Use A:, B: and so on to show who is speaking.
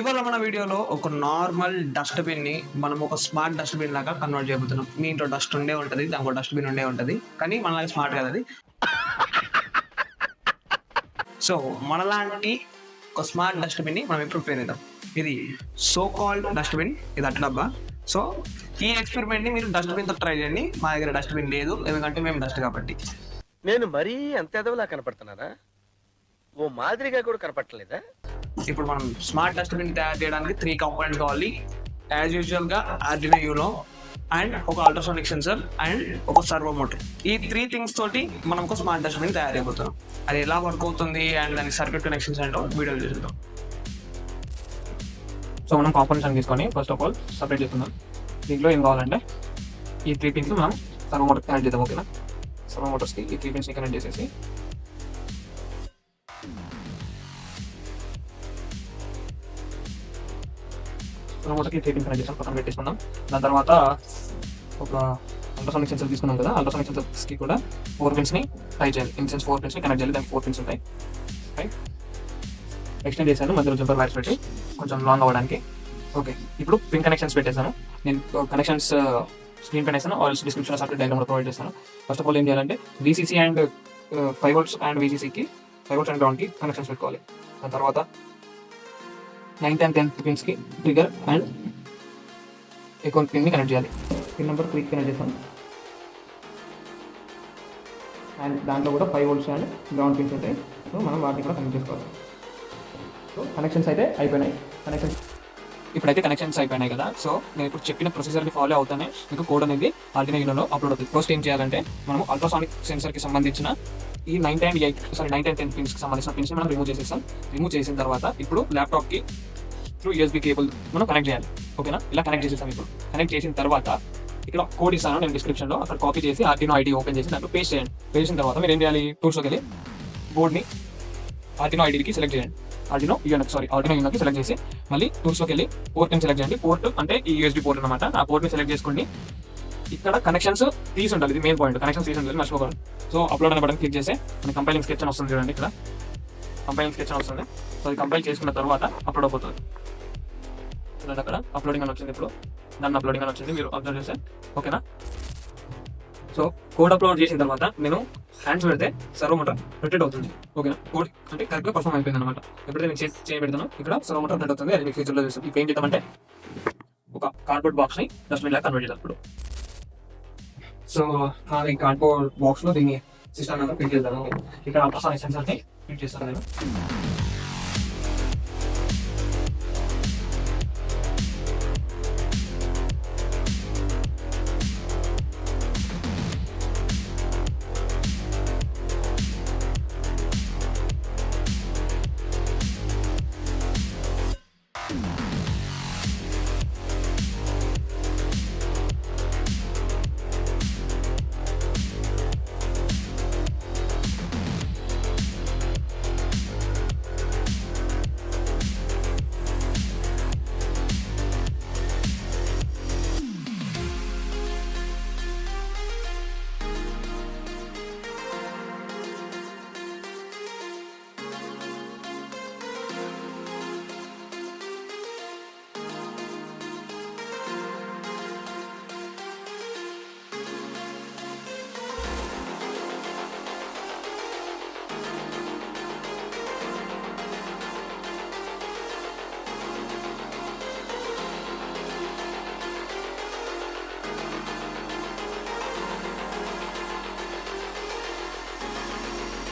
A: ఇవాళ మన వీడియోలో ఒక నార్మల్ డస్ట్బిన్ ని మనం ఒక స్మార్ట్ డస్ట్బిన్ లాగా కన్వర్ట్ చేయబోతున్నాం. మీ ఇంట్లో డస్ట్ ఉండే ఉంటది, దానికి ఒక డస్ట్బిన్ ఉండే ఉంటది, కానీ మనలాగా స్మార్ట్ కదా అది. సో మనలాంటి ఒక స్మార్ట్ డస్ట్బిన్ ని మనం ఇప్పుడు ప్రిపేర్ చేద్దాం. ఇది సో కాల్డ్ డస్ట్బిన్, ఇది అట్లా డబ్బా. సో ఈ ఎక్స్పెరిమెంట్ ని మీరు డస్ట్బిన్ తో ట్రై చేయండి. మా దగ్గర డస్ట్బిన్ లేదు, ఎందుకంటే మేము డస్ట్ కాబట్టి.
B: నేను మరీ అంత ఎదవలా కనపడుతున్నారా? ఓ మాదిరిగా కూడా కనపడలేదా?
A: ఇప్పుడు మనం స్మార్ట్ డస్ట్బిన్ తయారు చేయడానికి 3 కాంపోనెంట్స్ కావాలి. యాజ్ యూజువల్ గా ఆర్డినో యూనో అండ్ ఒక అల్ట్రాసోనిక్ సెన్సర్ అండ్ ఒక సర్వో మోటర్. ఈ 3 థింగ్స్ తోటి మనం ఒక స్మార్ట్ డస్ట్బిన్ తయారు చేయబోతున్నాం. అది ఎలా వర్క్ అవుతుంది అండ్ దానికి సర్క్యూట్ కనెక్షన్స్ ఏంటో వీడియో చూద్దాం. సో మనం కాంపోనెంట్స్ అని తీసుకొని ఫస్ట్ ఆఫ్ ఆల్ సపరేట్ చేస్తున్నాం. దీంట్లో ఏం కావాలంటే ఈ 3 పిన్స్ మనం సర్వో మోటర్ కనెక్ట్ చేద్దాం. ఓకేనా? సర్వో మోటార్స్కి ఈ 3 పిన్స్ కనెక్ట్ చేసేసి మోటార్కి 3 పిన్స్ కనెక్ట్ చేసాం, పక్కన పెట్టేసుకుందాం. దాని తర్వాత ఒక అల్ట్రాసోనిక్ సెన్సర్ తీసుకున్నాం కదా, అల్ట్రాసోనిక్ సెన్సర్స్కి కూడా 4 పిన్స్ని టై చేయాలి. ఇన్ సెన్స్ 4 పిన్స్ని కనెక్ట్ చేయాలి. దానికి 4 పిన్స్ ఉంటాయి. రైట్, ఎక్స్టెండ్ చేశాను మధ్యలో జంపర్ వైర్స్ పెట్టి కొంచెం లాంగ్ అవ్వడానికి. ఓకే, ఇప్పుడు పిన్ కనెక్షన్స్ పెట్టేసాను. నేను కనెక్షన్స్ స్క్రీన్ పైన వేస్తాను, also description separate diagram provide చేస్తాను. ఫస్ట్ ఆఫ్ ఆల్ ఏం చేయాలంటే VCC అండ్ 5 volts అండ్ VCCకి 5 volts అండ్ గ్రౌండ్కి కనెక్షన్స్ పెట్టుకోవాలి. దాని తర్వాత 9th and 10th పిన్స్కి ట్రిగర్ అండ్ అకౌంట్ పిన్ని కనెక్ట్ చేయాలి. పిన్ నెంబర్ 3 కనెక్ట్ చేస్తాను. అండ్ దాంట్లో కూడా 5 volts అండ్ గ్రౌండ్ పిన్స్ ఉంటాయి. సో మనం వాటిని కూడా కనెక్ట్ చేసుకోవాలి. సో కనెక్షన్స్ అయితే అయిపోయినాయి. ఇప్పుడైతే కనెక్షన్స్ అయిపోయినాయి కదా. సో నేను ఇప్పుడు చెప్పిన ప్రొసీజర్ని ఫాలో అవుతానే మీకు కోడ్ అనేది ఆర్డినో యూనోలో అప్లోడ్ అవుతుంది. ఫస్ట్ ఏం చేయాలంటే మనం అల్ట్రాసానిక్ సెన్సర్కి సంబంధించిన ఈ 9th and 10th పిన్స్కి సంబంధించిన పిన్స్ మనం రిమూవ్ చేసేస్తాం. రిమూవ్ చేసిన తర్వాత ఇప్పుడు ల్యాప్టాప్కి త్రూ USB కేబుల్ మనం కనెక్ట్ చేయాలి. ఓకేనా? ఇలా కనెక్ట్ చేసేస్తాం. ఇప్పుడు కనెక్ట్ చేసిన తర్వాత ఇక్కడ కోడ్ ఇస్తాను నేను డిస్క్రిప్షన్లో, అక్కడ కాపీ చేసి ఆర్డినో ఐడి ఓపెన్ చేసి దాంట్లో పేస్ట్ చేయండి. పేస్ట్ చేసిన తర్వాత మీరు ఏం చేయాలి, టూల్స్లోకి వెళ్ళి బోర్డ్ని ఆర్డినో ఐడికి సెలెక్ట్ చేయండి. ఆర్డినో యూనోకి సెలెక్ట్ చేసి మళ్ళీ టూల్స్లోకి వెళ్ళి పోర్ట్ని సెలెక్ట్ చేయండి. పోర్ట్ అంటే ఈ USB పోర్ట్ అనమాట. ఆ పోర్ట్ని సెలెక్ట్ చేసుకోండి. ఇక్కడ కనెక్షన్స్ తీసి ఉండాలి, ఇది మెయిన్ పాయింట్. కనెక్షన్స్ తీసి ఉండాలి, మర్చిపోకూడదు. సో అప్లోడ్ అనే బటన్ క్లిక్ చేస్తే మనకి కంపైలింగ్ స్కెచ్ అని వస్తుంది. చూడండి, ఇక్కడ కంపైలింగ్ స్కెచ్ అని వస్తుంది. సో అది కంపైల్ చేసుకున్న తర్వాత అప్లోడ్ అయిపోతుంది. చూడండి, అక్కడ అప్లోడింగ్ అని వచ్చింది. ఇప్పుడు దాన్ని అప్లోడింగ్ అని వచ్చింది, మీరు అబ్జర్వ్ చేస్తే. ఓకేనా? సో కోడ్ అప్లోడ్ చేసిన తర్వాత నేను హ్యాండ్స్ పెడితే సర్వో మోటార్ రొటేట్ అవుతుంది. ఓకేనా? కోడ్ అంటే కరెక్ట్గా పర్ఫామ్ అయిపోయింది అనమాట. ఎప్పుడైతే నేను చేయబెడతాను ఇక్కడ సర్వో మోటార్ రొటేట్ అవుతుంది. అది మీకు ఫ్యూచర్లో చూస్తాం. ఇప్పుడు ఏం చేద్దామంటే ఒక కార్డ్బోర్డ్ బాక్స్ని డస్ట్బిన్ లాగా కన్వర్ట్ చేద్దాం ఇప్పుడు. సో ఈ కార్డ్బోర్డ్ బాక్స్లో దీన్ని సిస్టమ్ అంతా ఫిట్ చేద్దాము. ఇక్కడ అల్ట్రాసానిక్ సెన్సర్ని ఫిట్ చేస్తాను నేను.